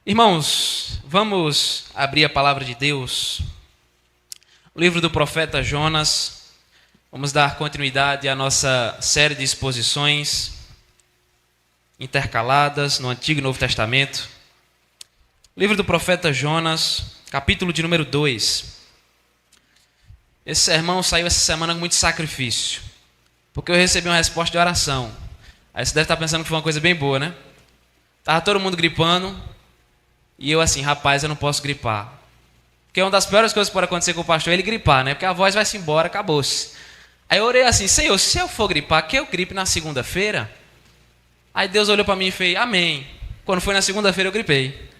Irmãos, vamos abrir a palavra de Deus, o livro do profeta Jonas. Vamos dar continuidade à nossa série de exposições intercaladas no Antigo e Novo Testamento. Livro do profeta Jonas, capítulo de número 2. Esse sermão saiu essa semana com muito sacrifício, porque eu recebi uma resposta de oração. Aí você deve estar pensando que foi uma coisa bem boa, né? Estava todo mundo gripando, e eu assim, rapaz, eu não posso gripar. Porque uma das piores coisas que pode acontecer com o pastor é ele gripar, né? Porque a voz vai-se embora, acabou-se. Aí eu orei assim, Senhor, se eu for gripar, que eu gripe na segunda-feira? Aí Deus olhou para mim e fez, amém. Quando foi na segunda-feira eu gripei.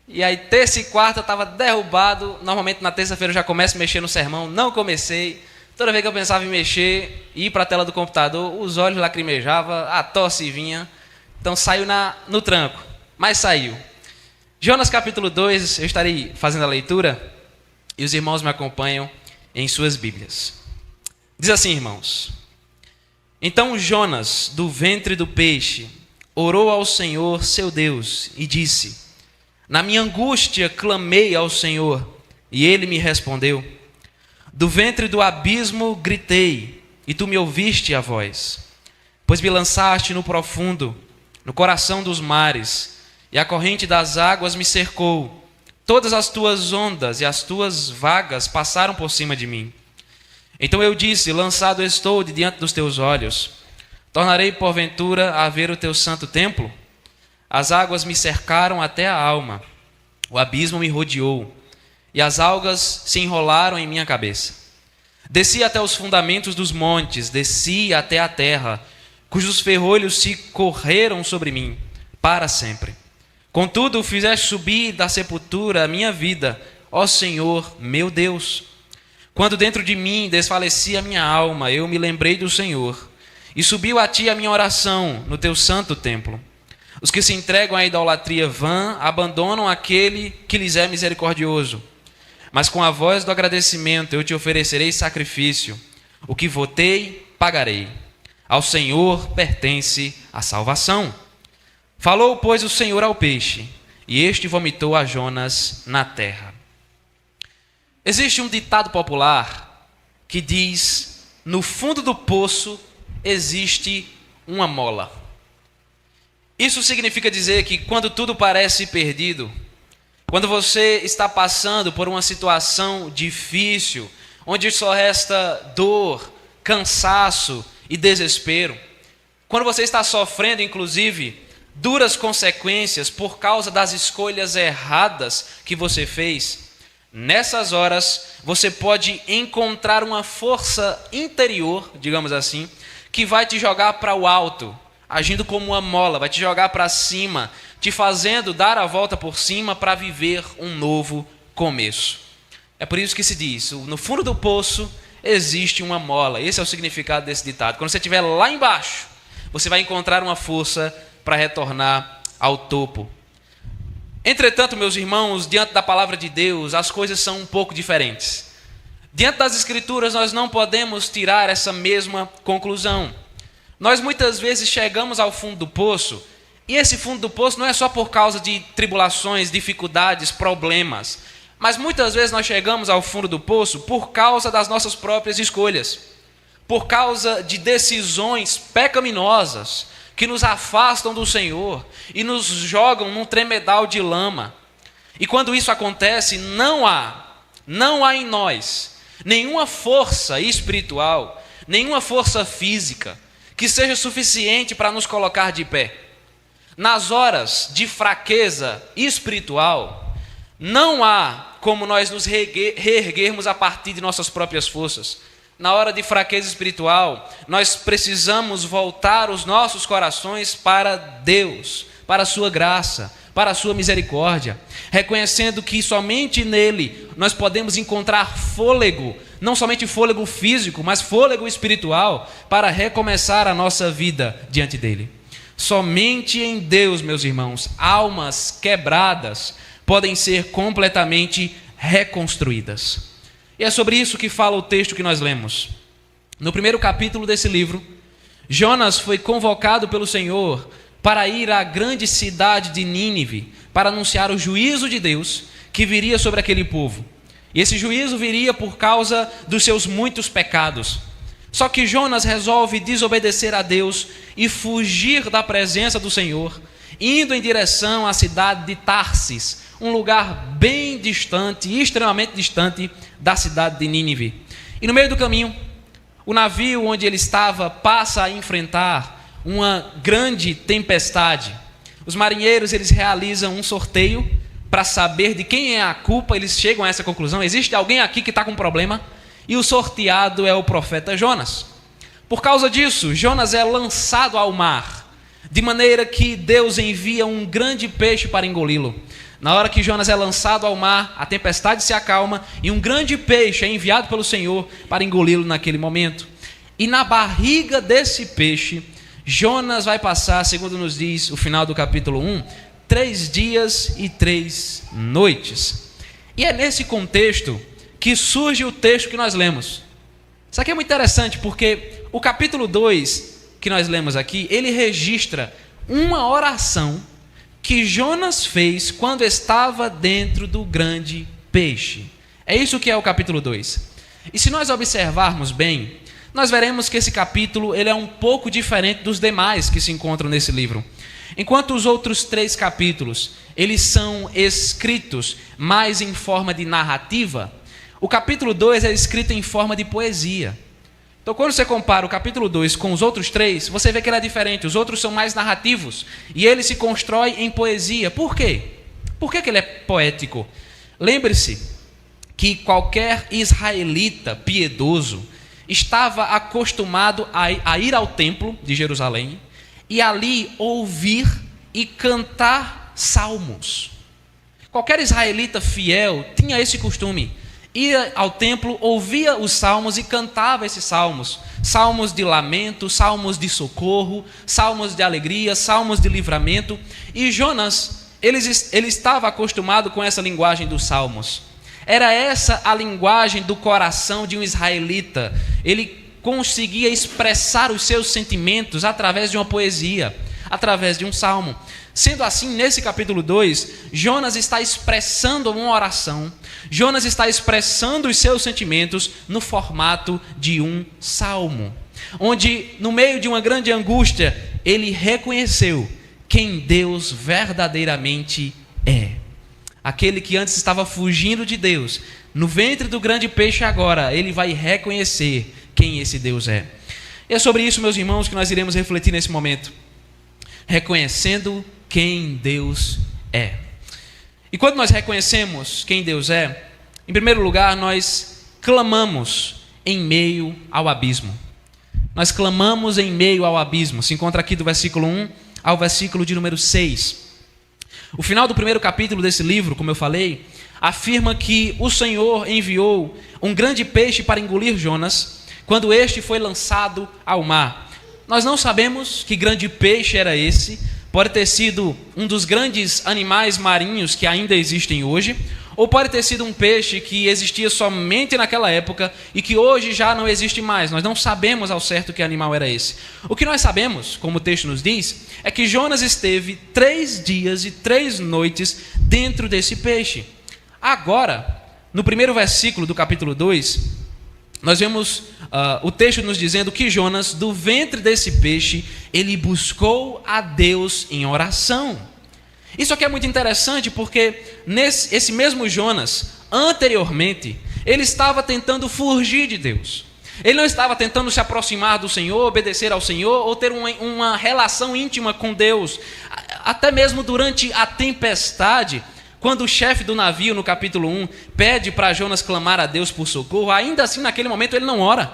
E aí terça e quarta eu estava derrubado. Normalmente na terça-feira eu já começo a mexer no sermão, não comecei. Toda vez que eu pensava em mexer, ir para a tela do computador, os olhos lacrimejavam, a tosse vinha. Então saiu no tranco, mas saiu. Jonas capítulo 2, eu estarei fazendo a leitura e os irmãos me acompanham em suas Bíblias. Diz assim, irmãos: Então Jonas, do ventre do peixe, orou ao Senhor seu Deus e disse: Na minha angústia clamei ao Senhor e ele me respondeu. Do ventre do abismo gritei e tu me ouviste a voz. Pois me lançaste no profundo, no coração dos mares, e a corrente das águas me cercou. Todas as tuas ondas e as tuas vagas passaram por cima de mim. Então eu disse: lançado estou de diante dos teus olhos. Tornarei porventura a ver o teu santo templo? As águas me cercaram até a alma. O abismo me rodeou, e as algas se enrolaram em minha cabeça. Desci até os fundamentos dos montes, desci até a terra, cujos ferrolhos se correram sobre mim para sempre. Contudo, fizeste subir da sepultura a minha vida, ó Senhor, meu Deus. Quando dentro de mim desfalecia a minha alma, eu me lembrei do Senhor, e subiu a ti a minha oração no teu santo templo. Os que se entregam à idolatria vã abandonam aquele que lhes é misericordioso. Mas com a voz do agradecimento eu te oferecerei sacrifício. O que votei, pagarei. Ao Senhor pertence a salvação. Falou, pois, o Senhor ao peixe, e este vomitou a Jonas na terra. Existe um ditado popular que diz: no fundo do poço existe uma mola. Isso significa dizer que quando tudo parece perdido, quando você está passando por uma situação difícil, onde só resta dor, cansaço e desespero, quando você está sofrendo, inclusive, duras consequências por causa das escolhas erradas que você fez, nessas horas você pode encontrar uma força interior, digamos assim, que vai te jogar para o alto, agindo como uma mola, vai te jogar para cima, te fazendo dar a volta por cima para viver um novo começo. É por isso que se diz, no fundo do poço existe uma mola. Esse é o significado desse ditado. Quando você estiver lá embaixo, você vai encontrar uma força para retornar ao topo. Entretanto, meus irmãos, diante da palavra de Deus, as coisas são um pouco diferentes. Diante das Escrituras, nós não podemos tirar essa mesma conclusão. Nós muitas vezes chegamos ao fundo do poço, e esse fundo do poço não é só por causa de tribulações, dificuldades, problemas, mas muitas vezes nós chegamos ao fundo do poço por causa das nossas próprias escolhas, por causa de decisões pecaminosas que nos afastam do Senhor e nos jogam num tremedal de lama. E quando isso acontece, não há em nós nenhuma força espiritual, nenhuma força física que seja suficiente para nos colocar de pé. Nas horas de fraqueza espiritual, não há como nós nos reerguermos a partir de nossas próprias forças. Na hora de fraqueza espiritual, nós precisamos voltar os nossos corações para Deus, para a sua graça, para a sua misericórdia, reconhecendo que somente nele nós podemos encontrar fôlego, não somente fôlego físico, mas fôlego espiritual, para recomeçar a nossa vida diante dele. Somente em Deus, meus irmãos, almas quebradas podem ser completamente reconstruídas. E é sobre isso que fala o texto que nós lemos. No primeiro capítulo desse livro, Jonas foi convocado pelo Senhor para ir à grande cidade de Nínive, para anunciar o juízo de Deus que viria sobre aquele povo. E esse juízo viria por causa dos seus muitos pecados. Só que Jonas resolve desobedecer a Deus e fugir da presença do Senhor, indo em direção à cidade de Tarsis, um lugar bem distante, extremamente distante da cidade de Nínive. E no meio do caminho, o navio onde ele estava passa a enfrentar uma grande tempestade. Os marinheiros, eles realizam um sorteio para saber de quem é a culpa. Eles chegam a essa conclusão: existe alguém aqui que está com problema? E o sorteado é o profeta Jonas. Por causa disso, Jonas é lançado ao mar, de maneira que Deus envia um grande peixe para engoli-lo. Na hora que Jonas é lançado ao mar, a tempestade se acalma e um grande peixe é enviado pelo Senhor para engoli-lo naquele momento. E na barriga desse peixe, Jonas vai passar, segundo nos diz o final do capítulo 1, 3 dias e 3 noites. E é nesse contexto que surge o texto que nós lemos. Isso aqui é muito interessante, porque o capítulo 2 que nós lemos aqui, ele registra uma oração que Jonas fez quando estava dentro do grande peixe. É isso que é o capítulo 2. E se nós observarmos bem, nós veremos que esse capítulo ele é um pouco diferente dos demais que se encontram nesse livro. Enquanto os outros 3 capítulos, eles são escritos mais em forma de narrativa, o capítulo 2 é escrito em forma de poesia. Então, quando você compara o capítulo 2 com os outros 3, você vê que ele é diferente. Os outros são mais narrativos e ele se constrói em poesia. Por quê? Por que ele é poético? Lembre-se que qualquer israelita piedoso estava acostumado a ir ao templo de Jerusalém e ali ouvir e cantar salmos. Qualquer israelita fiel tinha esse costume. Ia ao templo, ouvia os salmos e cantava esses salmos. Salmos de lamento, salmos de socorro, salmos de alegria, salmos de livramento. E Jonas, ele estava acostumado com essa linguagem dos salmos. Era essa a linguagem do coração de um israelita. Ele conseguia expressar os seus sentimentos através de uma poesia, através de um salmo. Sendo assim, nesse capítulo 2, Jonas está expressando uma oração, Jonas está expressando os seus sentimentos no formato de um salmo, onde, no meio de uma grande angústia, ele reconheceu quem Deus verdadeiramente é. Aquele que antes estava fugindo de Deus, no ventre do grande peixe agora, ele vai reconhecer quem esse Deus é. E é sobre isso, meus irmãos, que nós iremos refletir nesse momento. Reconhecendo quem Deus é. E quando nós reconhecemos quem Deus é, em primeiro lugar, nós clamamos em meio ao abismo. Nós clamamos em meio ao abismo. Se encontra aqui do versículo 1 ao versículo de número 6. O final do primeiro capítulo desse livro, como eu falei, afirma que o Senhor enviou um grande peixe para engolir Jonas, quando este foi lançado ao mar. Nós não sabemos que grande peixe era esse. Pode ter sido um dos grandes animais marinhos que ainda existem hoje, ou pode ter sido um peixe que existia somente naquela época e que hoje já não existe mais. Nós não sabemos ao certo que animal era esse. O que nós sabemos, como o texto nos diz, é que Jonas esteve 3 dias e 3 noites dentro desse peixe. Agora, no primeiro versículo do capítulo 2, nós vemos o texto nos dizendo que Jonas, do ventre desse peixe, ele buscou a Deus em oração. Isso aqui é muito interessante porque esse mesmo Jonas, anteriormente, ele estava tentando fugir de Deus. Ele não estava tentando se aproximar do Senhor, obedecer ao Senhor ou ter uma relação íntima com Deus. Até mesmo durante a tempestade, quando o chefe do navio, no capítulo 1, pede para Jonas clamar a Deus por socorro, ainda assim, naquele momento, ele não ora.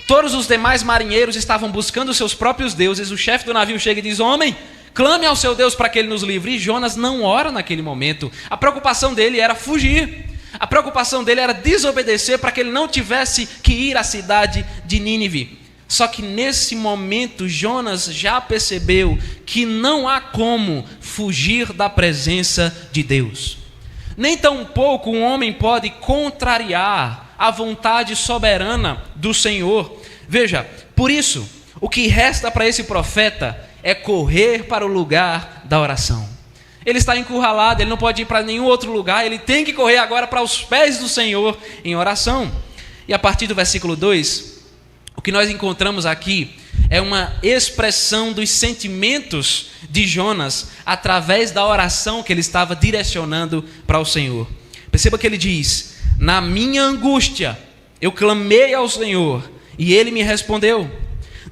Todos os demais marinheiros estavam buscando seus próprios deuses. O chefe do navio chega e diz: homem, clame ao seu Deus para que ele nos livre. E Jonas não ora naquele momento. A preocupação dele era fugir. A preocupação dele era desobedecer para que ele não tivesse que ir à cidade de Nínive. Só que nesse momento Jonas já percebeu que não há como fugir da presença de Deus. Nem tampouco um homem pode contrariar a vontade soberana do Senhor. Veja, por isso, o que resta para esse profeta é correr para o lugar da oração. ele está encurralado, ele não pode ir para nenhum outro lugar, ele tem que correr agora para os pés do Senhor em oração. E a partir do versículo 2, o que nós encontramos aqui é uma expressão dos sentimentos de Jonas através da oração que ele estava direcionando para o Senhor. Perceba que ele diz: na minha angústia eu clamei ao Senhor e ele me respondeu.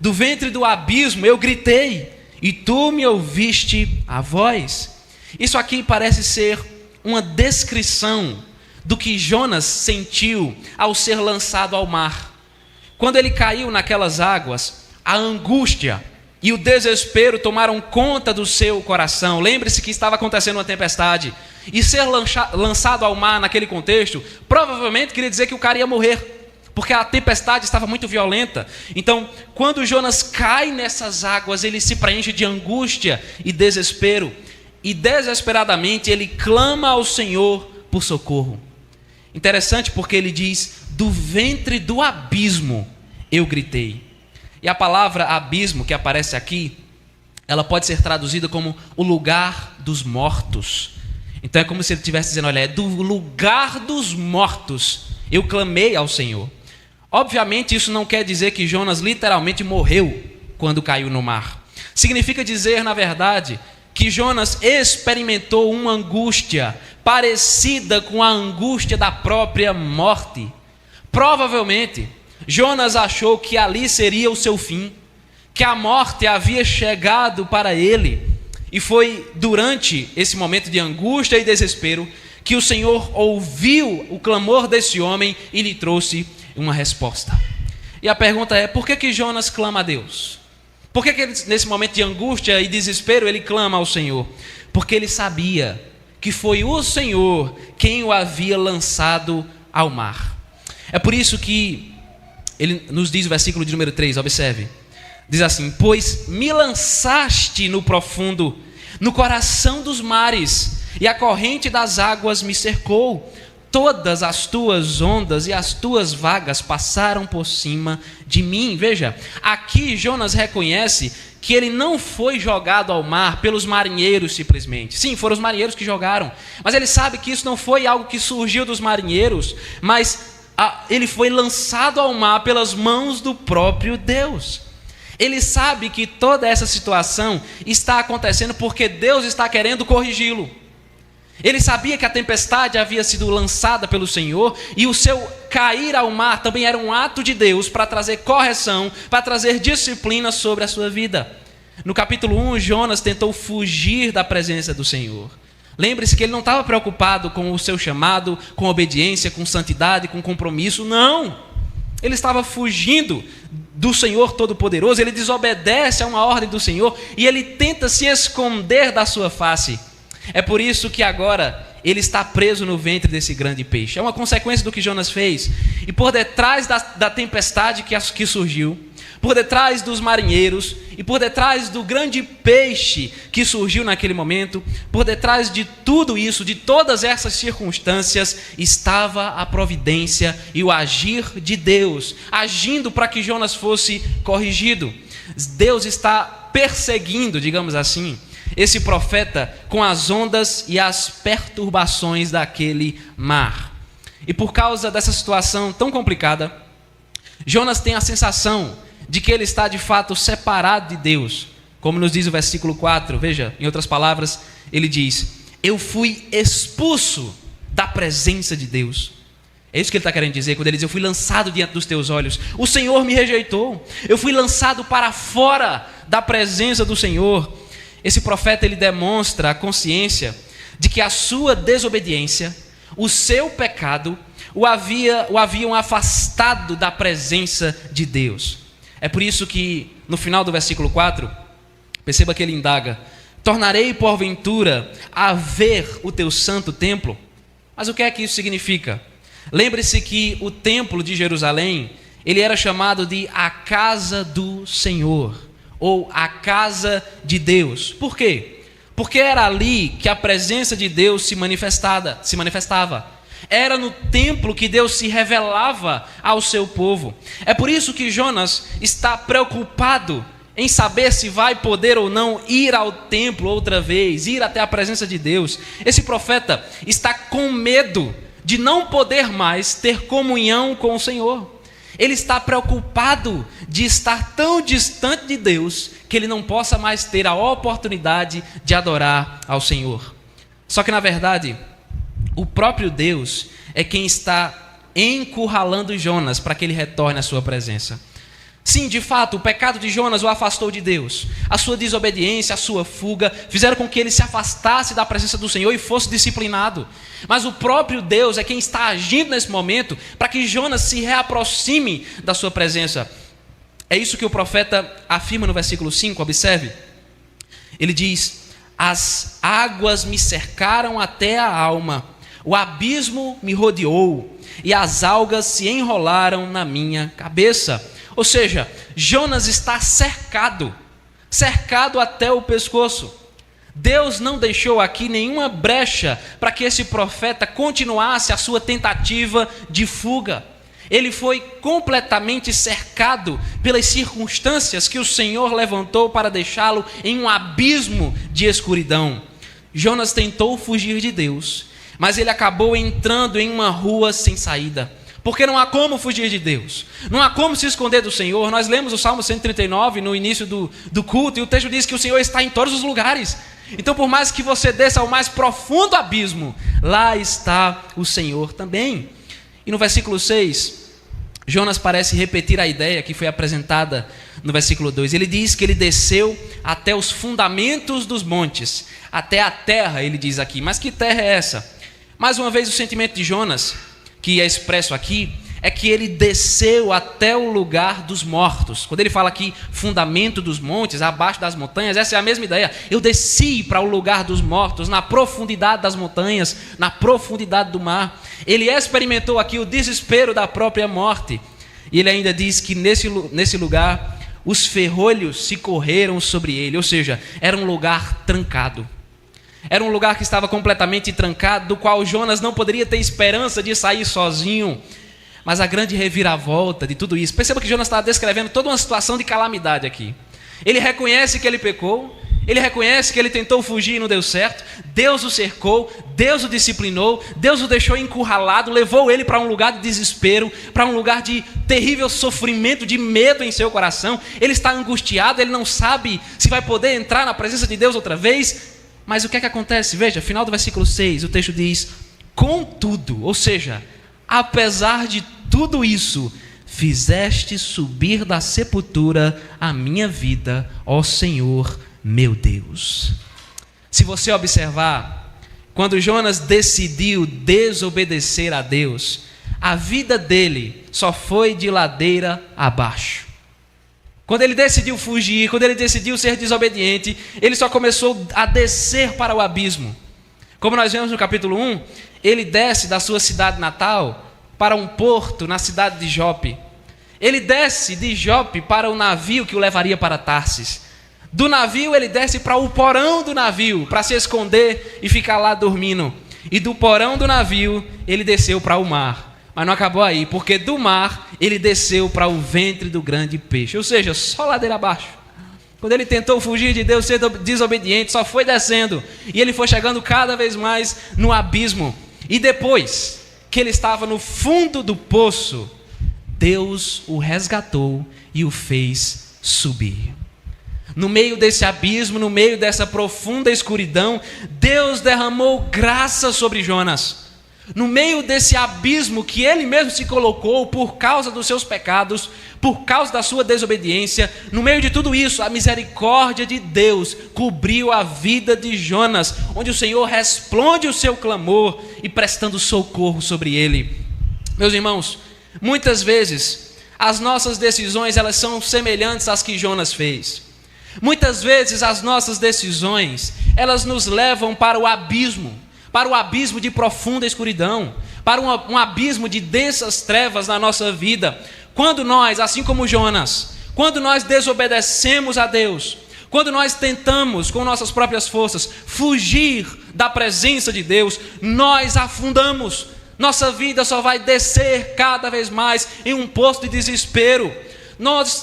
Do ventre do abismo eu gritei e tu me ouviste a voz. Isso aqui parece ser uma descrição do que Jonas sentiu ao ser lançado ao mar. Quando ele caiu naquelas águas, a angústia e o desespero tomaram conta do seu coração. Lembre-se que estava acontecendo uma tempestade. E ser lançado ao mar naquele contexto, provavelmente queria dizer que o cara ia morrer, porque a tempestade estava muito violenta. Então, quando Jonas cai nessas águas, ele se preenche de angústia e desespero. E desesperadamente ele clama ao Senhor por socorro. Interessante porque ele diz: do ventre do abismo eu gritei. E a palavra abismo que aparece aqui, ela pode ser traduzida como o lugar dos mortos. Então é como se ele estivesse dizendo: olha, é do lugar dos mortos eu clamei ao Senhor. Obviamente isso não quer dizer que Jonas literalmente morreu quando caiu no mar. Significa dizer, na verdade, que Jonas experimentou uma angústia parecida com a angústia da própria morte. Provavelmente Jonas achou que ali seria o seu fim, que a morte havia chegado para ele, e foi durante esse momento de angústia e desespero que o Senhor ouviu o clamor desse homem e lhe trouxe uma resposta. E a pergunta é: por que Jonas clama a Deus? Por que nesse momento de angústia e desespero ele clama ao Senhor? Porque ele sabia que foi o Senhor quem o havia lançado ao mar. É por isso que ele nos diz o versículo de número 3, observe. Diz assim: pois me lançaste no profundo, no coração dos mares, e a corrente das águas me cercou. Todas as tuas ondas e as tuas vagas passaram por cima de mim. Veja, aqui Jonas reconhece que ele não foi jogado ao mar pelos marinheiros simplesmente. Sim, foram os marinheiros que jogaram, mas ele sabe que isso não foi algo que surgiu dos marinheiros, mas ele foi lançado ao mar pelas mãos do próprio Deus. Ele sabe que toda essa situação está acontecendo porque Deus está querendo corrigi-lo. Ele sabia que a tempestade havia sido lançada pelo Senhor, e o seu cair ao mar também era um ato de Deus para trazer correção, para trazer disciplina sobre a sua vida. No capítulo 1, Jonas tentou fugir da presença do Senhor. Lembre-se que ele não estava preocupado com o seu chamado, com obediência, com santidade, com compromisso. Não! Ele estava fugindo do Senhor Todo-Poderoso. Ele desobedece a uma ordem do Senhor e ele tenta se esconder da sua face. É por isso que agora ele está preso no ventre desse grande peixe. É uma consequência do que Jonas fez. E por detrás da tempestade que surgiu, por detrás dos marinheiros e por detrás do grande peixe que surgiu naquele momento, por detrás de tudo isso, de todas essas circunstâncias, estava a providência e o agir de Deus, agindo para que Jonas fosse corrigido. Deus está perseguindo, digamos assim, esse profeta com as ondas e as perturbações daquele mar. E por causa dessa situação tão complicada, Jonas tem a sensação de que ele está de fato separado de Deus. Como nos diz o versículo 4, veja, em outras palavras, ele diz: eu fui expulso da presença de Deus. É isso que ele está querendo dizer quando ele diz: eu fui lançado diante dos teus olhos. O Senhor me rejeitou. Eu fui lançado para fora da presença do Senhor. Esse profeta, ele demonstra a consciência de que a sua desobediência, o seu pecado, o haviam afastado da presença de Deus. É por isso que no final do versículo 4, perceba que ele indaga: tornarei porventura a ver o teu santo templo? Mas o que é que isso significa? Lembre-se que o templo de Jerusalém, ele era chamado de a casa do Senhor, ou a casa de Deus. Por quê? Porque era ali que a presença de Deus se manifestava. Era no templo que Deus se revelava ao seu povo. É por isso que Jonas está preocupado em saber se vai poder ou não ir ao templo outra vez, ir até a presença de Deus. Esse profeta está com medo de não poder mais ter comunhão com o Senhor. Ele está preocupado de estar tão distante de Deus que ele não possa mais ter a oportunidade de adorar ao Senhor. Só que, na verdade, o próprio Deus é quem está encurralando Jonas para que ele retorne à sua presença. Sim, de fato, o pecado de Jonas o afastou de Deus. A sua desobediência, a sua fuga, fizeram com que ele se afastasse da presença do Senhor e fosse disciplinado. Mas o próprio Deus é quem está agindo nesse momento para que Jonas se reaproxime da sua presença. É isso que o profeta afirma no versículo 5, observe. Ele diz: as águas me cercaram até a alma, o abismo me rodeou e as algas se enrolaram na minha cabeça. Ou seja, Jonas está cercado até o pescoço. Deus não deixou aqui nenhuma brecha para que esse profeta continuasse a sua tentativa de fuga. Ele foi completamente cercado pelas circunstâncias que o Senhor levantou para deixá-lo em um abismo de escuridão. Jonas tentou fugir de Deus, mas ele acabou entrando em uma rua sem saída. Porque não há como fugir de Deus, não há como se esconder do Senhor. Nós lemos o Salmo 139 no início do culto, e o texto diz que o Senhor está em todos os lugares. Então, por mais que você desça ao mais profundo abismo, lá está o Senhor também. E no versículo 6, Jonas parece repetir a ideia que foi apresentada no versículo 2. Ele diz que ele desceu até os fundamentos dos montes, até a terra, ele diz aqui. Mas que terra é essa? Mais uma vez, o sentimento de Jonas, que é expresso aqui, é que ele desceu até o lugar dos mortos. Quando ele fala aqui fundamento dos montes, abaixo das montanhas, essa é a mesma ideia. Eu desci para o lugar dos mortos, na profundidade das montanhas, na profundidade do mar. Ele experimentou aqui o desespero da própria morte. E ele ainda diz que nesse lugar os ferrolhos se correram sobre ele, ou seja, era um lugar trancado. Era um lugar que estava completamente trancado, do qual Jonas não poderia ter esperança de sair sozinho. Mas a grande reviravolta de tudo isso, perceba que Jonas está descrevendo toda uma situação de calamidade aqui. Ele reconhece que ele pecou, ele reconhece que ele tentou fugir e não deu certo. Deus o cercou, Deus o disciplinou, Deus o deixou encurralado, levou ele para um lugar de desespero, para um lugar de terrível sofrimento, de medo em seu coração. Ele está angustiado, ele não sabe se vai poder entrar na presença de Deus outra vez. Mas o que é que acontece? Veja, final do versículo 6, o texto diz: contudo, ou seja, apesar de tudo isso, fizeste subir da sepultura a minha vida, ó Senhor meu Deus. Se você observar, quando Jonas decidiu desobedecer a Deus, a vida dele só foi de ladeira abaixo. Quando ele decidiu fugir, quando ele decidiu ser desobediente, ele só começou a descer para o abismo. Como nós vemos no capítulo 1, ele desce da sua cidade natal para um porto na cidade de Jope. Ele desce de Jope para o navio que o levaria para Tarsis. Do navio ele desce para o porão do navio, para se esconder e ficar lá dormindo. E do porão do navio ele desceu para o mar. Mas não acabou aí, porque do mar ele desceu para o ventre do grande peixe. Ou seja, só ladeira abaixo. Quando ele tentou fugir de Deus, ser desobediente, só foi descendo. E ele foi chegando cada vez mais no abismo. E depois que ele estava no fundo do poço, Deus o resgatou e o fez subir. No meio desse abismo, no meio dessa profunda escuridão, Deus derramou graça sobre Jonas. No meio desse abismo que ele mesmo se colocou por causa dos seus pecados, por causa da sua desobediência, no meio de tudo isso, a misericórdia de Deus cobriu a vida de Jonas, onde o Senhor responde o seu clamor e prestando socorro sobre ele. Meus irmãos, muitas vezes as nossas decisões elas são semelhantes às que Jonas fez. Muitas vezes as nossas decisões elas nos levam para o abismo de profunda escuridão, para um abismo de densas trevas na nossa vida. Quando nós, assim como Jonas, quando nós desobedecemos a Deus, quando nós tentamos com nossas próprias forças fugir da presença de Deus, nós afundamos. Nossa vida só vai descer cada vez mais em um poço de desespero.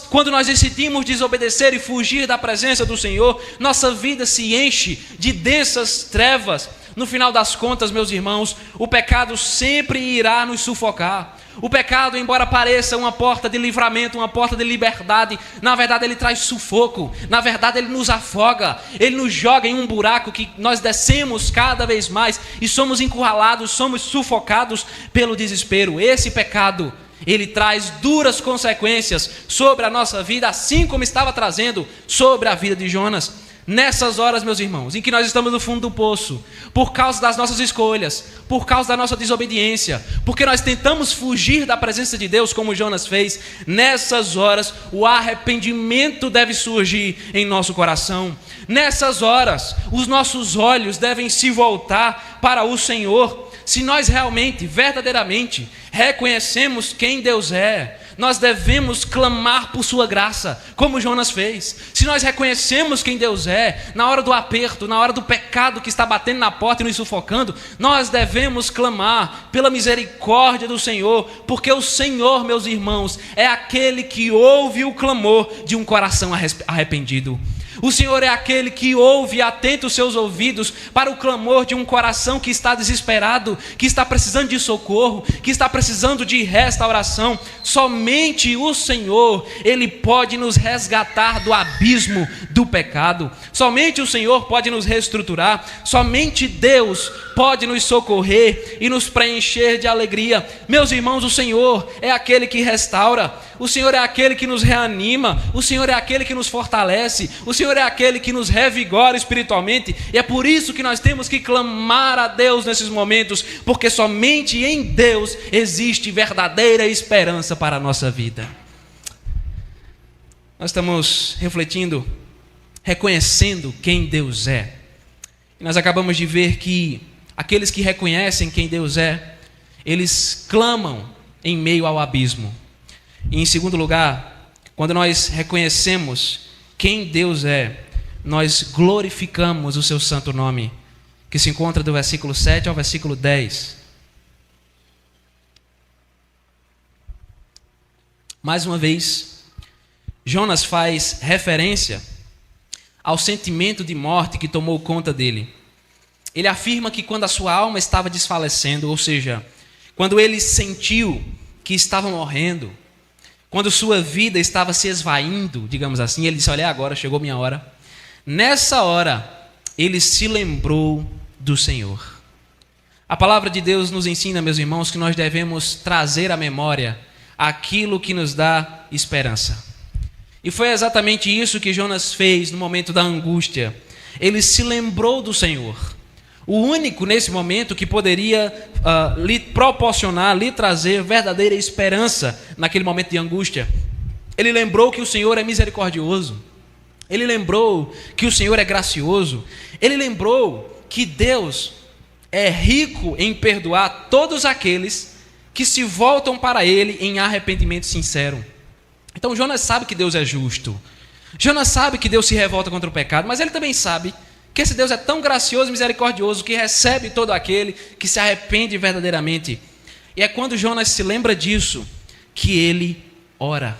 Quando nós decidimos desobedecer e fugir da presença do Senhor, nossa vida se enche de densas trevas. No final das contas, meus irmãos, o pecado sempre irá nos sufocar. O pecado, embora pareça uma porta de livramento, uma porta de liberdade, na verdade ele traz sufoco, na verdade ele nos afoga, ele nos joga em um buraco que nós descemos cada vez mais e somos encurralados, somos sufocados pelo desespero. Esse pecado, ele traz duras consequências sobre a nossa vida, assim como estava trazendo sobre a vida de Jonas. Nessas horas, meus irmãos, em que nós estamos no fundo do poço, por causa das nossas escolhas, por causa da nossa desobediência, porque nós tentamos fugir da presença de Deus, como Jonas fez, nessas horas o arrependimento deve surgir em nosso coração. Nessas horas, os nossos olhos devem se voltar para o Senhor. Se nós realmente, verdadeiramente, reconhecemos quem Deus é, nós devemos clamar por sua graça, como Jonas fez. Se nós reconhecemos quem Deus é, na hora do aperto, na hora do pecado que está batendo na porta e nos sufocando, nós devemos clamar pela misericórdia do Senhor, porque o Senhor, meus irmãos, é aquele que ouve o clamor de um coração arrependido. O Senhor é aquele que ouve e atenta os seus ouvidos para o clamor de um coração que está desesperado, que está precisando de socorro, que está precisando de restauração. Somente o Senhor, Ele pode nos resgatar do abismo do pecado. Somente o Senhor pode nos reestruturar. Somente Deus pode nos socorrer e nos preencher de alegria. Meus irmãos, o Senhor é aquele que restaura. O Senhor é aquele que nos reanima. O Senhor é aquele que nos fortalece. O Senhor é aquele que nos revigora espiritualmente. E é por isso que nós temos que clamar a Deus nesses momentos, porque somente em Deus existe verdadeira esperança para a nossa vida. Nós estamos refletindo, reconhecendo quem Deus é. E nós acabamos de ver que aqueles que reconhecem quem Deus é, eles clamam em meio ao abismo. E em segundo lugar, quando nós reconhecemos quem Deus é, nós glorificamos o seu santo nome, que se encontra do versículo 7 ao versículo 10. Mais uma vez, Jonas faz referência ao sentimento de morte que tomou conta dele. Ele afirma que quando a sua alma estava desfalecendo, ou seja, quando ele sentiu que estava morrendo, quando sua vida estava se esvaindo, digamos assim, ele disse: olha, agora chegou minha hora. Nessa hora, ele se lembrou do Senhor. A palavra de Deus nos ensina, meus irmãos, que nós devemos trazer à memória aquilo que nos dá esperança. E foi exatamente isso que Jonas fez no momento da angústia. Ele se lembrou do Senhor. O único nesse momento que poderia lhe proporcionar, lhe trazer verdadeira esperança naquele momento de angústia. Ele lembrou que o Senhor é misericordioso. Ele lembrou que o Senhor é gracioso. Ele lembrou que Deus é rico em perdoar todos aqueles que se voltam para Ele em arrependimento sincero. Então Jonas sabe que Deus é justo. Jonas sabe que Deus se revolta contra o pecado, mas ele também sabe que esse Deus é tão gracioso e misericordioso que recebe todo aquele que se arrepende verdadeiramente. E é quando Jonas se lembra disso que ele ora.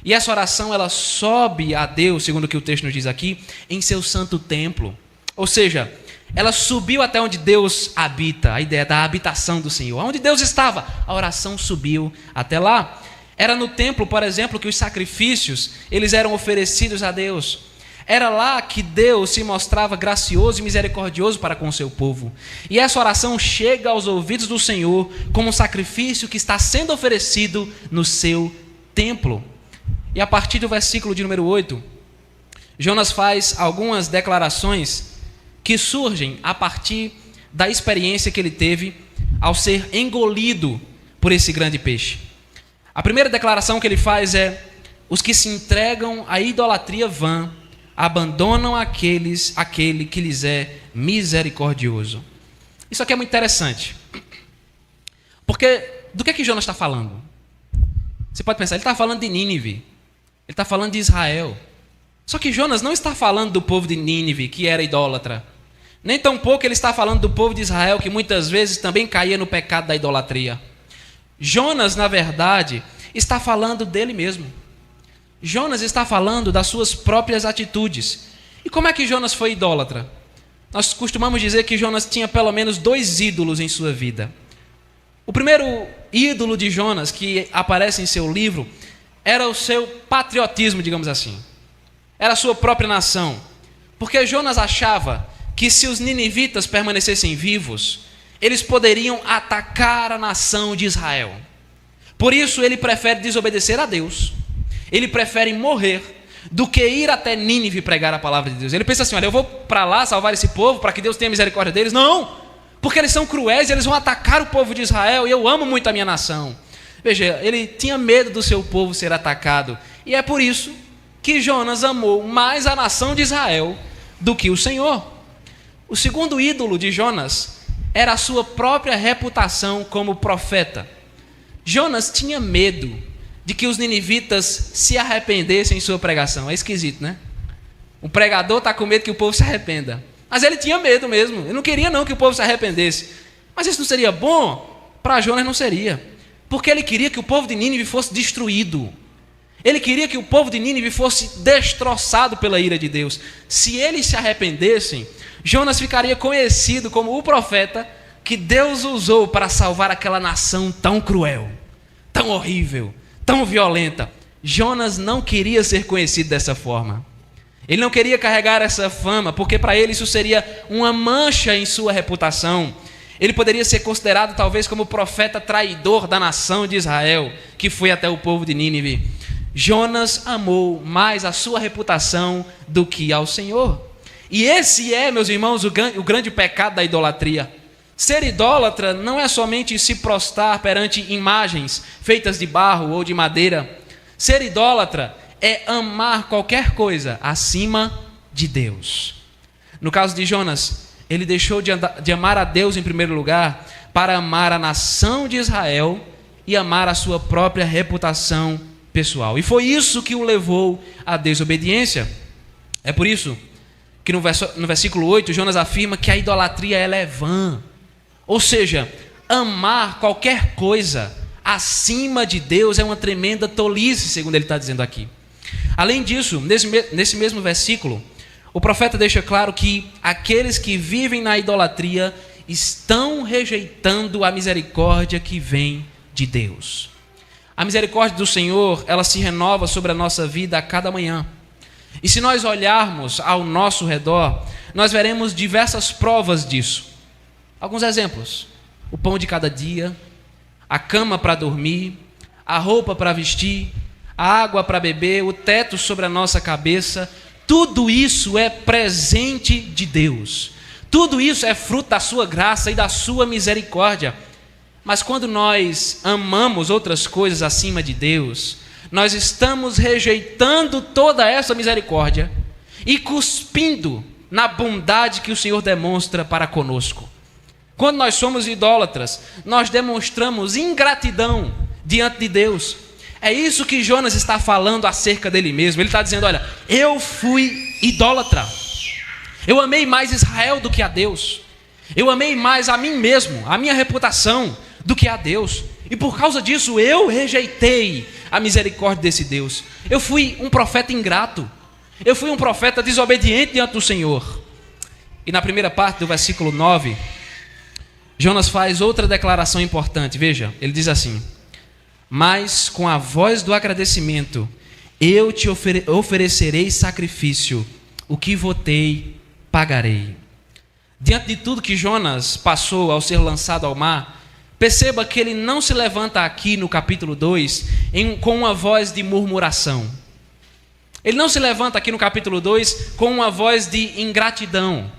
E essa oração, ela sobe a Deus, segundo o que o texto nos diz aqui, em seu santo templo. Ou seja, ela subiu até onde Deus habita, a ideia da habitação do Senhor. Onde Deus estava, a oração subiu até lá. Era no templo, por exemplo, que os sacrifícios, eles eram oferecidos a Deus. Era lá que Deus se mostrava gracioso e misericordioso para com o seu povo. E essa oração chega aos ouvidos do Senhor como um sacrifício que está sendo oferecido no seu templo. E a partir do versículo de número 8, Jonas faz algumas declarações que surgem a partir da experiência que ele teve ao ser engolido por esse grande peixe. A primeira declaração que ele faz é: os que se entregam à idolatria vã abandonam aquele que lhes é misericordioso. Isso aqui é muito interessante. Porque do que Jonas está falando? Você pode pensar, ele está falando de Nínive. Ele está falando de Israel. Só que Jonas não está falando do povo de Nínive, que era idólatra. Nem tampouco ele está falando do povo de Israel, que muitas vezes também caía no pecado da idolatria. Jonas, na verdade, está falando dele mesmo. Jonas está falando das suas próprias atitudes. E como é que Jonas foi idólatra? Nós costumamos dizer que Jonas tinha pelo menos 2 ídolos em sua vida. O primeiro ídolo de Jonas, que aparece em seu livro, era o seu patriotismo, digamos assim. Era a sua própria nação. Porque Jonas achava que se os ninivitas permanecessem vivos, eles poderiam atacar a nação de Israel. Por isso ele prefere desobedecer a Deus. Ele prefere morrer do que ir até Nínive pregar a palavra de Deus. Ele pensa assim, olha, eu vou para lá salvar esse povo para que Deus tenha misericórdia deles. Não! Porque eles são cruéis, eles vão atacar o povo de Israel e eu amo muito a minha nação. Veja, ele tinha medo do seu povo ser atacado. E é por isso que Jonas amou mais a nação de Israel do que o Senhor. O segundo ídolo de Jonas era a sua própria reputação como profeta. Jonas tinha medo de que os ninivitas se arrependessem em sua pregação. É esquisito, né? O pregador está com medo que o povo se arrependa. Mas ele tinha medo mesmo. Ele não queria não que o povo se arrependesse. Mas isso não seria bom? Para Jonas não seria. Porque ele queria que o povo de Nínive fosse destruído. Ele queria que o povo de Nínive fosse destroçado pela ira de Deus. Se eles se arrependessem, Jonas ficaria conhecido como o profeta que Deus usou para salvar aquela nação tão cruel, tão horrível, tão violenta. Jonas não queria ser conhecido dessa forma. Ele não queria carregar essa fama, porque para ele isso seria uma mancha em sua reputação. Ele poderia ser considerado talvez como o profeta traidor da nação de Israel, que foi até o povo de Nínive. Jonas amou mais a sua reputação do que ao Senhor. E esse é, meus irmãos, o grande pecado da idolatria. Ser idólatra não é somente se prostrar perante imagens feitas de barro ou de madeira. Ser idólatra é amar qualquer coisa acima de Deus. No caso de Jonas, ele deixou de amar a Deus em primeiro lugar para amar a nação de Israel e amar a sua própria reputação pessoal. E foi isso que o levou à desobediência. É por isso que no versículo 8, Jonas afirma que a idolatria ela é vã. Ou seja, amar qualquer coisa acima de Deus é uma tremenda tolice, segundo ele está dizendo aqui. Além disso, nesse mesmo versículo, o profeta deixa claro que aqueles que vivem na idolatria estão rejeitando a misericórdia que vem de Deus. A misericórdia do Senhor, ela se renova sobre a nossa vida a cada manhã. E se nós olharmos ao nosso redor, nós veremos diversas provas disso. Alguns exemplos: o pão de cada dia, a cama para dormir, a roupa para vestir, a água para beber, o teto sobre a nossa cabeça. Tudo isso é presente de Deus. Tudo isso é fruto da sua graça e da sua misericórdia. Mas quando nós amamos outras coisas acima de Deus, nós estamos rejeitando toda essa misericórdia e cuspindo na bondade que o Senhor demonstra para conosco. Quando nós somos idólatras, nós demonstramos ingratidão diante de Deus. É isso que Jonas está falando acerca dele mesmo. Ele está dizendo, olha, eu fui idólatra. Eu amei mais Israel do que a Deus. Eu amei mais a mim mesmo, a minha reputação, do que a Deus. E por causa disso eu rejeitei a misericórdia desse Deus. Eu fui um profeta ingrato. Eu fui um profeta desobediente diante do Senhor. E na primeira parte do versículo 9, Jonas faz outra declaração importante. Veja, ele diz assim: mas com a voz do agradecimento eu te oferecerei sacrifício, o que votei pagarei. Diante de tudo que Jonas passou ao ser lançado ao mar, perceba que ele não se levanta aqui no capítulo 2 com uma voz de murmuração. Ele não se levanta aqui no capítulo 2 com uma voz de ingratidão.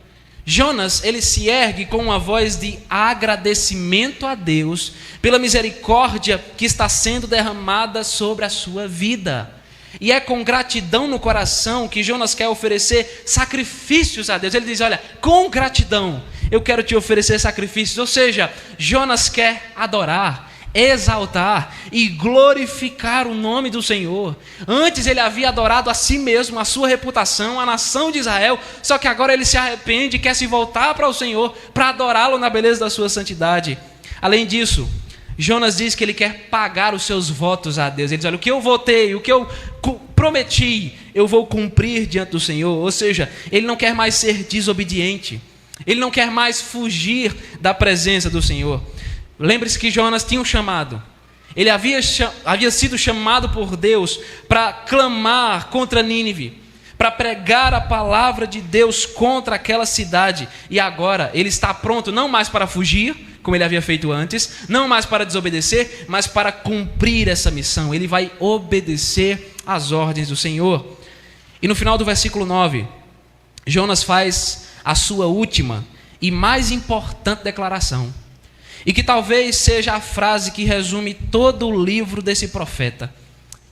Jonas, ele se ergue com uma voz de agradecimento a Deus pela misericórdia que está sendo derramada sobre a sua vida. E é com gratidão no coração que Jonas quer oferecer sacrifícios a Deus. Ele diz, olha, com gratidão eu quero te oferecer sacrifícios. Ou seja, Jonas quer adorar, exaltar e glorificar o nome do Senhor. Antes ele havia adorado a si mesmo, a sua reputação, a nação de Israel, só que agora ele se arrepende e quer se voltar para o Senhor para adorá-lo na beleza da sua santidade. Além disso, Jonas diz que ele quer pagar os seus votos a Deus. Ele diz, olha, o que eu votei, o que eu prometi, eu vou cumprir diante do Senhor. Ou seja, ele não quer mais ser desobediente. Ele não quer mais fugir da presença do Senhor. Lembre-se que Jonas tinha um chamado. Ele havia sido chamado por Deus para clamar contra Nínive, para pregar a palavra de Deus contra aquela cidade. E agora ele está pronto não mais para fugir, como ele havia feito antes, não mais para desobedecer, mas para cumprir essa missão. Ele vai obedecer às ordens do Senhor. E no final do versículo 9, Jonas faz a sua última e mais importante declaração, e que talvez seja a frase que resume todo o livro desse profeta.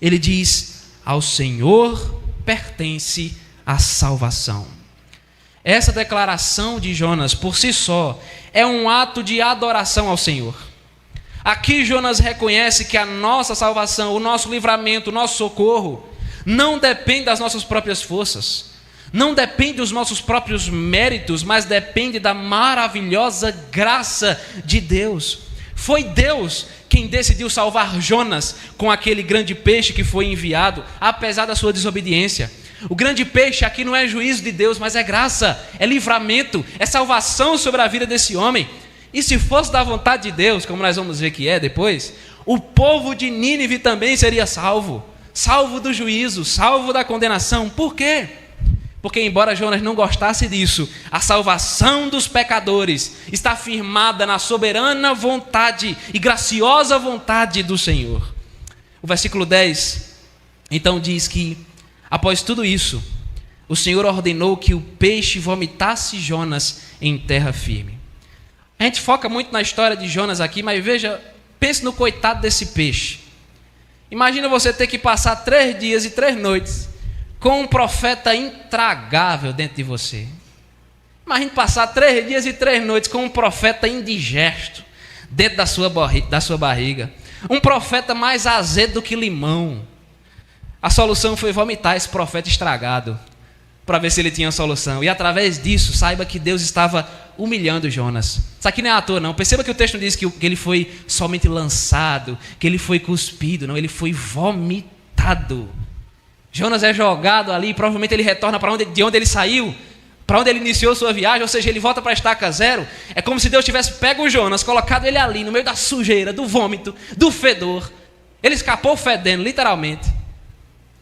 Ele diz: ao Senhor pertence a salvação. Essa declaração de Jonas, por si só, é um ato de adoração ao Senhor. Aqui Jonas reconhece que a nossa salvação, o nosso livramento, o nosso socorro, não depende das nossas próprias forças, não depende dos nossos próprios méritos, mas depende da maravilhosa graça de Deus. Foi Deus quem decidiu salvar Jonas com aquele grande peixe que foi enviado, apesar da sua desobediência. O grande peixe aqui não é juízo de Deus, mas é graça, é livramento, é salvação sobre a vida desse homem. E se fosse da vontade de Deus, como nós vamos ver que é depois, o povo de Nínive também seria salvo, salvo do juízo, salvo da condenação. Por quê? Porque embora Jonas não gostasse disso, a salvação dos pecadores está firmada na soberana vontade e graciosa vontade do Senhor. O versículo 10, então diz que, após tudo isso, o Senhor ordenou que o peixe vomitasse Jonas em terra firme. A gente foca muito na história de Jonas aqui, mas veja, pense no coitado desse peixe. Imagina você ter que passar 3 dias e 3 noites com um profeta intragável dentro de você. Imagine passar 3 dias e 3 noites com um profeta indigesto dentro da sua barriga. Um profeta mais azedo do que limão. A solução foi vomitar esse profeta estragado, para ver se ele tinha solução. E através disso, saiba que Deus estava humilhando Jonas. Isso aqui não é à toa, não. Perceba que o texto não diz que ele foi somente lançado, que ele foi cuspido. Não, ele foi vomitado. Jonas é jogado ali, provavelmente ele retorna de onde ele saiu, para onde ele iniciou sua viagem, ou seja, ele volta para a estaca zero. É como se Deus tivesse pego o Jonas, colocado ele ali, no meio da sujeira, do vômito, do fedor. Ele escapou fedendo, literalmente.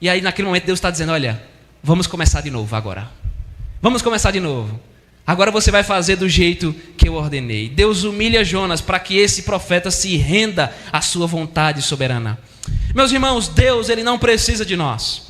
E aí naquele momento Deus está dizendo: olha, vamos começar de novo agora. Vamos começar de novo. Agora você vai fazer do jeito que eu ordenei. Deus humilha Jonas para que esse profeta se renda à sua vontade soberana. Meus irmãos, Deus, ele não precisa de nós.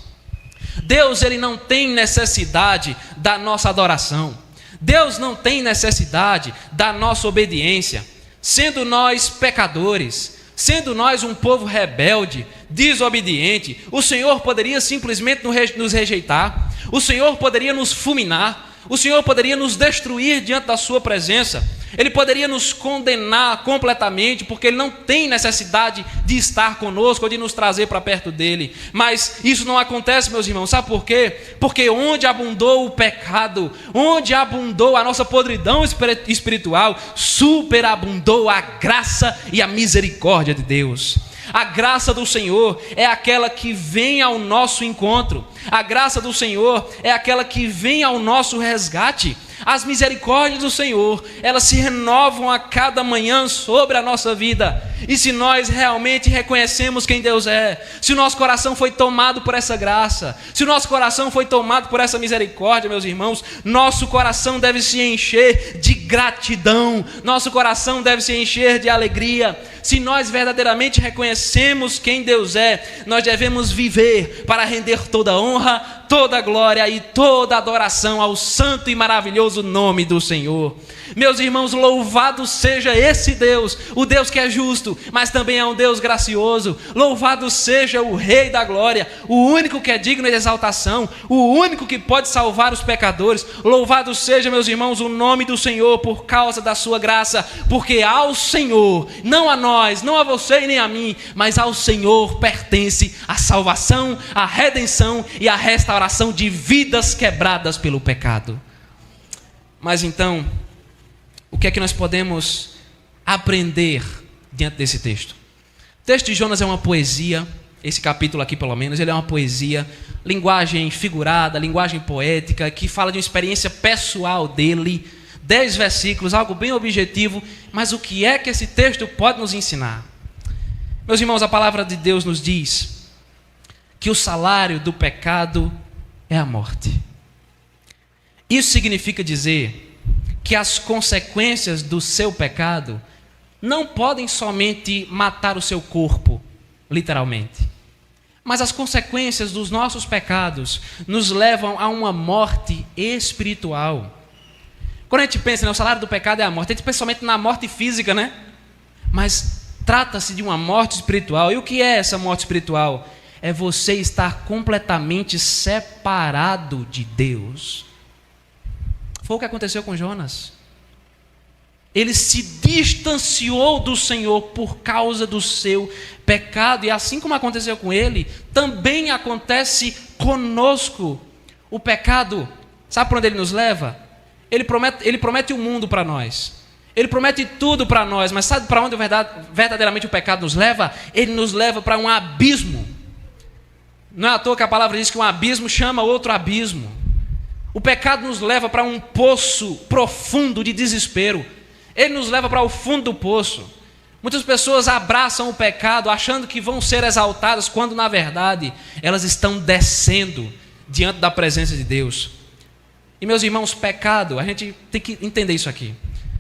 Deus, ele não tem necessidade da nossa adoração. Deus não tem necessidade da nossa obediência. Sendo nós pecadores, sendo nós um povo rebelde, desobediente, o Senhor poderia simplesmente nos rejeitar. O Senhor poderia nos fulminar. O Senhor poderia nos destruir diante da sua presença. Ele poderia nos condenar completamente, porque Ele não tem necessidade de estar conosco ou de nos trazer para perto dEle. Mas isso não acontece, meus irmãos. Sabe por quê? Porque onde abundou o pecado, onde abundou a nossa podridão espiritual, superabundou a graça e a misericórdia de Deus. A graça do Senhor é aquela que vem ao nosso encontro. A graça do Senhor é aquela que vem ao nosso resgate. As misericórdias do Senhor, elas se renovam a cada manhã sobre a nossa vida. E se nós realmente reconhecemos quem Deus é, se o nosso coração foi tomado por essa graça, se o nosso coração foi tomado por essa misericórdia, meus irmãos, nosso coração deve se encher de gratidão, nosso coração deve se encher de alegria. Se nós verdadeiramente reconhecemos quem Deus é, nós devemos viver para render toda honra, toda glória e toda adoração ao santo e maravilhoso nome do Senhor. Meus irmãos, louvado seja esse Deus, o Deus que é justo, mas também é um Deus gracioso. Louvado seja o Rei da glória, o único que é digno de exaltação, o único que pode salvar os pecadores. Louvado seja, meus irmãos, o nome do Senhor por causa da sua graça, porque ao Senhor, não a nós, não a você e nem a mim, mas ao Senhor pertence a salvação, a redenção e a restauração de vidas quebradas pelo pecado. Mas então, o que é que nós podemos aprender diante desse texto? O texto de Jonas é uma poesia, esse capítulo aqui pelo menos, ele é uma poesia, linguagem figurada, linguagem poética, que fala de uma experiência pessoal dele, 10 versículos, algo bem objetivo, mas o que é que esse texto pode nos ensinar? Meus irmãos, a palavra de Deus nos diz que o salário do pecado é a morte. Isso significa dizer que as consequências do seu pecado não podem somente matar o seu corpo, literalmente, mas as consequências dos nossos pecados nos levam a uma morte espiritual. Quando a gente pensa, o salário do pecado é a morte, a gente pensa somente na morte física, né? Mas trata-se de uma morte espiritual. E o que é essa morte espiritual? É você estar completamente separado de Deus. Foi o que aconteceu com Jonas. Ele se distanciou do Senhor por causa do seu pecado. E assim como aconteceu com ele, também acontece conosco. O pecado, sabe para onde ele nos leva? Ele promete o mundo para nós. Ele promete tudo para nós. Mas sabe para onde verdadeiramente o pecado nos leva? Ele nos leva para um abismo. Não é à toa que a palavra diz que um abismo chama outro abismo. O pecado nos leva para um poço profundo de desespero. Ele nos leva para o fundo do poço. Muitas pessoas abraçam o pecado achando que vão ser exaltadas, quando na verdade elas estão descendo diante da presença de Deus. E meus irmãos, pecado, a gente tem que entender isso aqui.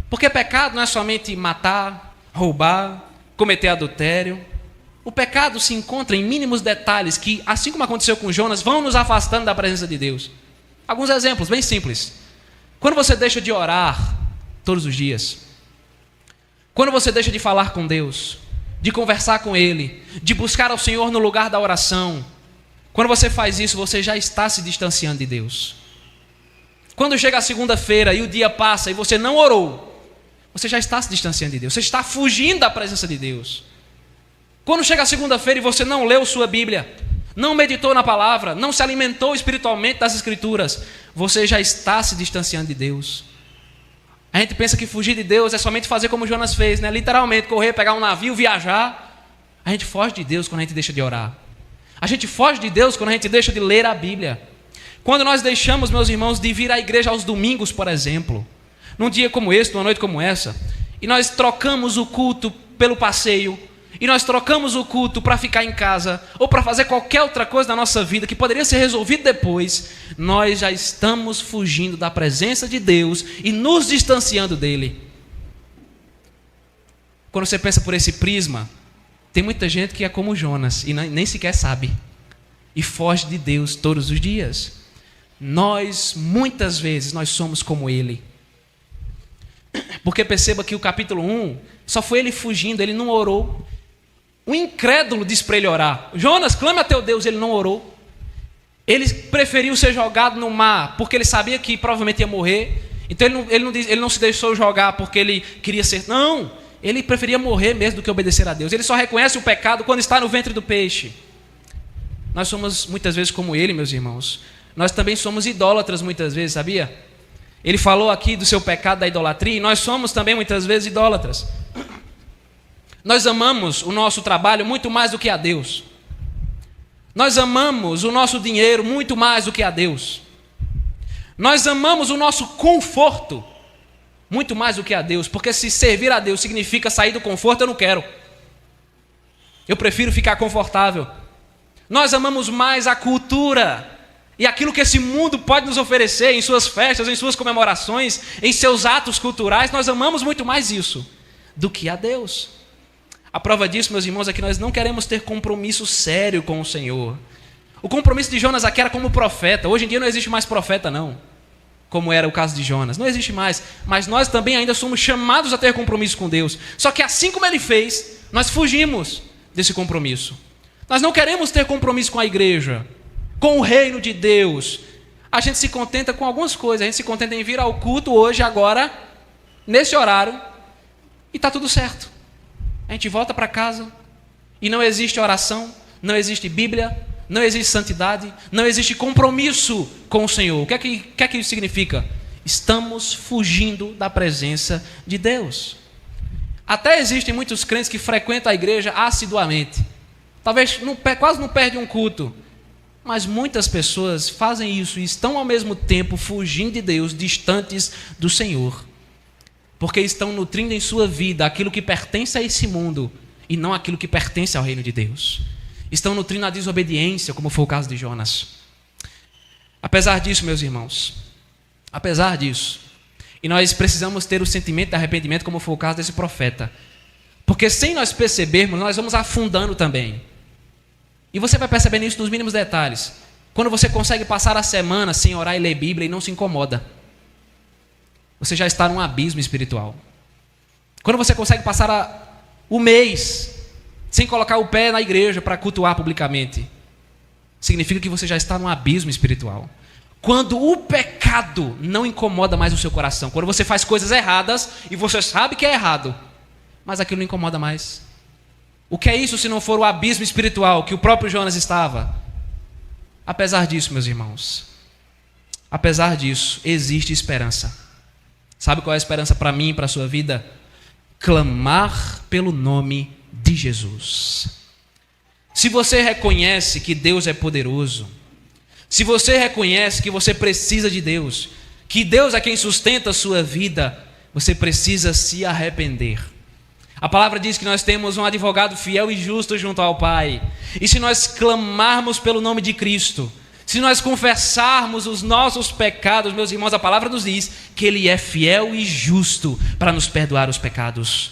Porque pecado não é somente matar, roubar, cometer adultério. O pecado se encontra em mínimos detalhes que, assim como aconteceu com Jonas, vão nos afastando da presença de Deus. Alguns exemplos bem simples. Quando você deixa de orar todos os dias, quando você deixa de falar com Deus, de conversar com Ele, de buscar ao Senhor no lugar da oração, quando você faz isso, você já está se distanciando de Deus. Quando chega a segunda-feira e o dia passa e você não orou, você já está se distanciando de Deus, você está fugindo da presença de Deus. Quando chega a segunda-feira e você não leu sua Bíblia, não meditou na palavra, não se alimentou espiritualmente das Escrituras, você já está se distanciando de Deus. A gente pensa que fugir de Deus é somente fazer como Jonas fez, né? Literalmente, correr, pegar um navio, viajar. A gente foge de Deus quando a gente deixa de orar. A gente foge de Deus quando a gente deixa de ler a Bíblia. Quando nós deixamos, meus irmãos, de vir à igreja aos domingos, por exemplo, num dia como esse, numa noite como essa, e nós trocamos o culto pelo passeio, e nós trocamos o culto para ficar em casa, ou para fazer qualquer outra coisa da nossa vida que poderia ser resolvido depois, nós já estamos fugindo da presença de Deus e nos distanciando dele. Quando você pensa por esse prisma, tem muita gente que é como Jonas e nem sequer sabe, e foge de Deus todos os dias. Muitas vezes, nós somos como ele. Porque perceba que o capítulo 1, só foi ele fugindo, ele não orou. O incrédulo disse para ele orar: Jonas, clame a teu Deus. Ele não orou. Ele preferiu ser jogado no mar, porque ele sabia que provavelmente ia morrer. Então ele não se deixou jogar porque ele queria ser... Não, ele preferia morrer mesmo do que obedecer a Deus. Ele só reconhece o pecado quando está no ventre do peixe. Nós somos muitas vezes como ele, meus irmãos. Nós também somos idólatras muitas vezes, sabia? Ele falou aqui do seu pecado da idolatria, e nós somos também muitas vezes idólatras. Nós amamos o nosso trabalho muito mais do que a Deus. Nós amamos o nosso dinheiro muito mais do que a Deus. Nós amamos o nosso conforto muito mais do que a Deus, porque se servir a Deus significa sair do conforto, eu não quero. Eu prefiro ficar confortável. Nós amamos mais a cultura e aquilo que esse mundo pode nos oferecer em suas festas, em suas comemorações, em seus atos culturais. Nós amamos muito mais isso do que a Deus. A prova disso, meus irmãos, é que nós não queremos ter compromisso sério com o Senhor. O compromisso de Jonas aqui era como profeta. Hoje em dia não existe mais profeta, não, como era o caso de Jonas. Não existe mais. Mas nós também ainda somos chamados a ter compromisso com Deus. Só que assim como ele fez, nós fugimos desse compromisso. Nós não queremos ter compromisso com a igreja, com o reino de Deus. A gente se contenta com algumas coisas. A gente se contenta em vir ao culto hoje, agora, nesse horário, e está tudo certo. A gente volta para casa e não existe oração, não existe Bíblia, não existe santidade, não existe compromisso com o Senhor. O que é que isso significa? Estamos fugindo da presença de Deus. Até existem muitos crentes que frequentam a igreja assiduamente, talvez quase não perde um culto. Mas muitas pessoas fazem isso e estão ao mesmo tempo fugindo de Deus, distantes do Senhor. Porque estão nutrindo em sua vida aquilo que pertence a esse mundo e não aquilo que pertence ao reino de Deus. Estão nutrindo a desobediência, como foi o caso de Jonas. Apesar disso, meus irmãos, apesar disso, e nós precisamos ter o sentimento de arrependimento, como foi o caso desse profeta. Porque sem nós percebermos, nós vamos afundando também. E você vai percebendo isso nos mínimos detalhes. Quando você consegue passar a semana sem orar e ler Bíblia e não se incomoda, você já está num abismo espiritual. Quando você consegue passar o mês sem colocar o pé na igreja para cultuar publicamente, significa que você já está num abismo espiritual. Quando o pecado não incomoda mais o seu coração, quando você faz coisas erradas e você sabe que é errado, mas aquilo não incomoda mais. O que é isso se não for o abismo espiritual que o próprio Jonas estava? Apesar disso, meus irmãos, apesar disso, existe esperança. Sabe qual é a esperança para mim e para a sua vida? Clamar pelo nome de Jesus. Se você reconhece que Deus é poderoso, se você reconhece que você precisa de Deus, que Deus é quem sustenta a sua vida, você precisa se arrepender. A palavra diz que nós temos um advogado fiel e justo junto ao Pai. E se nós clamarmos pelo nome de Cristo, se nós confessarmos os nossos pecados, meus irmãos, a palavra nos diz que Ele é fiel e justo para nos perdoar os pecados.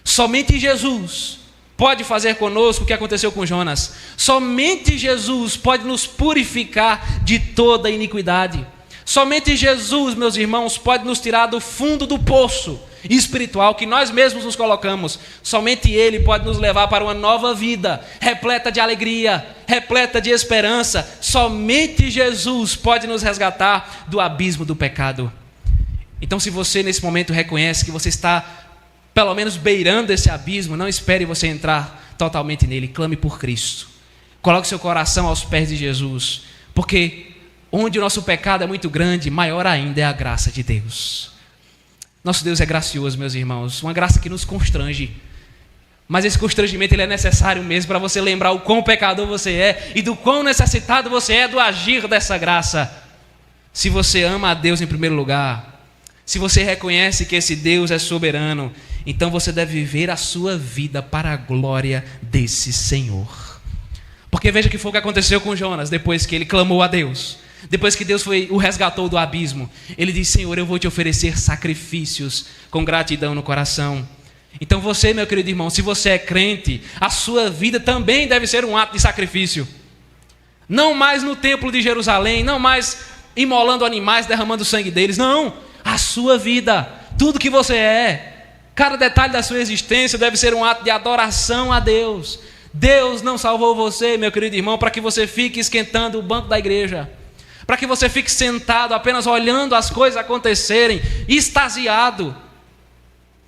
Somente Jesus pode fazer conosco o que aconteceu com Jonas. Somente Jesus pode nos purificar de toda iniquidade. Somente Jesus, meus irmãos, pode nos tirar do fundo do poço espiritual que nós mesmos nos colocamos. Somente Ele pode nos levar para uma nova vida, repleta de alegria, repleta de esperança. Somente Jesus pode nos resgatar do abismo do pecado. Então, se você nesse momento reconhece que você está pelo menos beirando esse abismo, não espere você entrar totalmente nele. Clame por Cristo. Coloque seu coração aos pés de Jesus, porque onde o nosso pecado é muito grande, maior ainda é a graça de Deus. Nosso Deus é gracioso, meus irmãos, uma graça que nos constrange. Mas esse constrangimento ele é necessário mesmo para você lembrar o quão pecador você é e do quão necessitado você é do agir dessa graça. Se você ama a Deus em primeiro lugar, se você reconhece que esse Deus é soberano, então você deve viver a sua vida para a glória desse Senhor. Porque veja que foi o que aconteceu com Jonas depois que ele clamou a Deus. Depois que Deus o resgatou do abismo, ele disse: Senhor, eu vou te oferecer sacrifícios com gratidão no coração. Então você, meu querido irmão, se você é crente, a sua vida também deve ser um ato de sacrifício. Não mais no templo de Jerusalém, não mais imolando animais, derramando o sangue deles. Não, a sua vida, tudo que você é, cada detalhe da sua existência deve ser um ato de adoração a Deus. Deus não salvou você, meu querido irmão, para que você fique esquentando o banco da igreja, para que você fique sentado apenas olhando as coisas acontecerem, extasiado.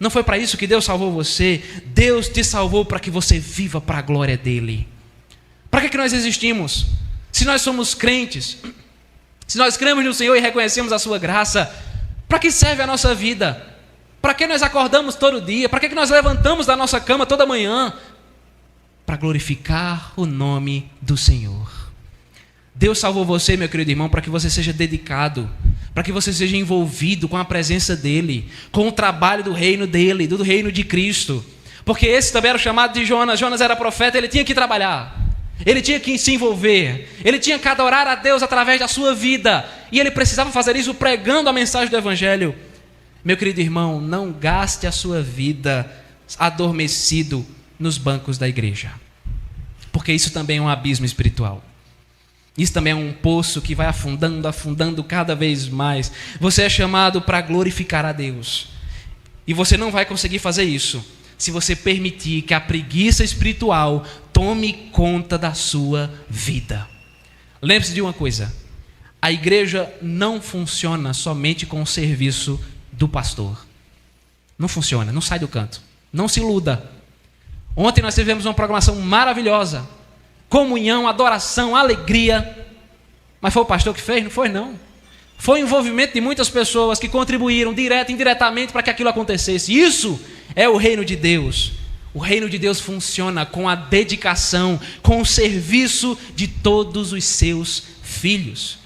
Não foi para isso que Deus salvou você. Deus te salvou para que você viva para a glória dEle. Para que nós existimos? Se nós somos crentes, se nós cremos no Senhor e reconhecemos a sua graça, para que serve a nossa vida? Para que nós acordamos todo dia? Para que nós levantamos da nossa cama toda manhã? Para glorificar o nome do Senhor. Deus salvou você, meu querido irmão, para que você seja dedicado, para que você seja envolvido com a presença dEle, com o trabalho do reino dEle, do reino de Cristo. Porque esse também era o chamado de Jonas. Jonas era profeta, ele tinha que trabalhar, ele tinha que se envolver, ele tinha que adorar a Deus através da sua vida, e ele precisava fazer isso pregando a mensagem do Evangelho. Meu querido irmão, não gaste a sua vida adormecido nos bancos da igreja, porque isso também é um abismo espiritual. Isso também é um poço que vai afundando cada vez mais. Você é chamado para glorificar a Deus. E você não vai conseguir fazer isso se você permitir que a preguiça espiritual tome conta da sua vida. Lembre-se de uma coisa: a igreja não funciona somente com o serviço do pastor. Não funciona, não sai do canto. Não se iluda. Ontem nós tivemos uma programação maravilhosa. Comunhão, adoração, alegria. Mas foi o pastor que fez? Não foi, não. Foi o envolvimento de muitas pessoas que contribuíram direto e indiretamente para que aquilo acontecesse. Isso é o reino de Deus. O reino de Deus funciona com a dedicação, com o serviço de todos os seus filhos.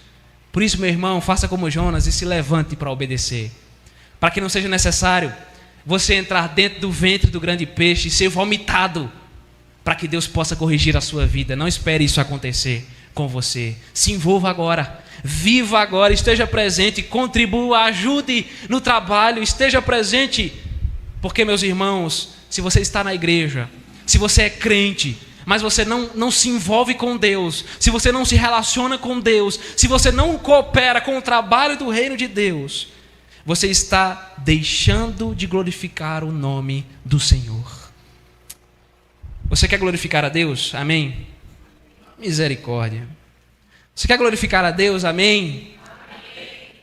Por isso, meu irmão, faça como Jonas e se levante para obedecer. Para que não seja necessário você entrar dentro do ventre do grande peixe e ser vomitado, para que Deus possa corrigir a sua vida. Não espere isso acontecer com você. Se envolva agora. Viva agora, esteja presente, contribua, ajude no trabalho, esteja presente. Porque, meus irmãos, se você está na igreja, se você é crente, mas você não se envolve com Deus, se você não se relaciona com Deus, se você não coopera com o trabalho do reino de Deus, você está deixando de glorificar o nome do Senhor. Você quer glorificar a Deus? Amém? Misericórdia. Você quer glorificar a Deus? Amém?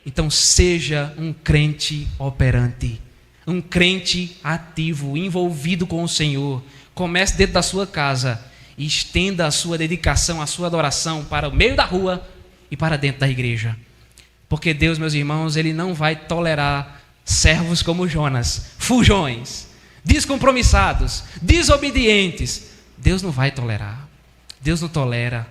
Então seja um crente operante, um crente ativo, envolvido com o Senhor. Comece dentro da sua casa e estenda a sua dedicação, a sua adoração para o meio da rua e para dentro da igreja. Porque Deus, meus irmãos, Ele não vai tolerar servos como Jonas, fujões, descompromissados, desobedientes. Deus não vai tolerar. Deus não tolera.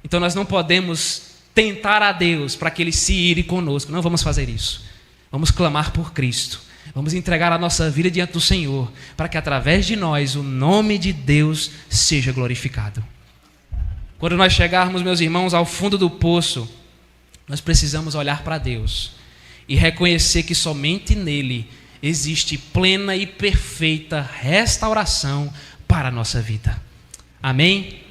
Então nós não podemos tentar a Deus para que Ele se ire conosco. Não vamos fazer isso. Vamos clamar por Cristo. Vamos entregar a nossa vida diante do Senhor, para que através de nós o nome de Deus seja glorificado. Quando nós chegarmos, meus irmãos, ao fundo do poço, nós precisamos olhar para Deus e reconhecer que somente nele existe plena e perfeita restauração para a nossa vida. Amém?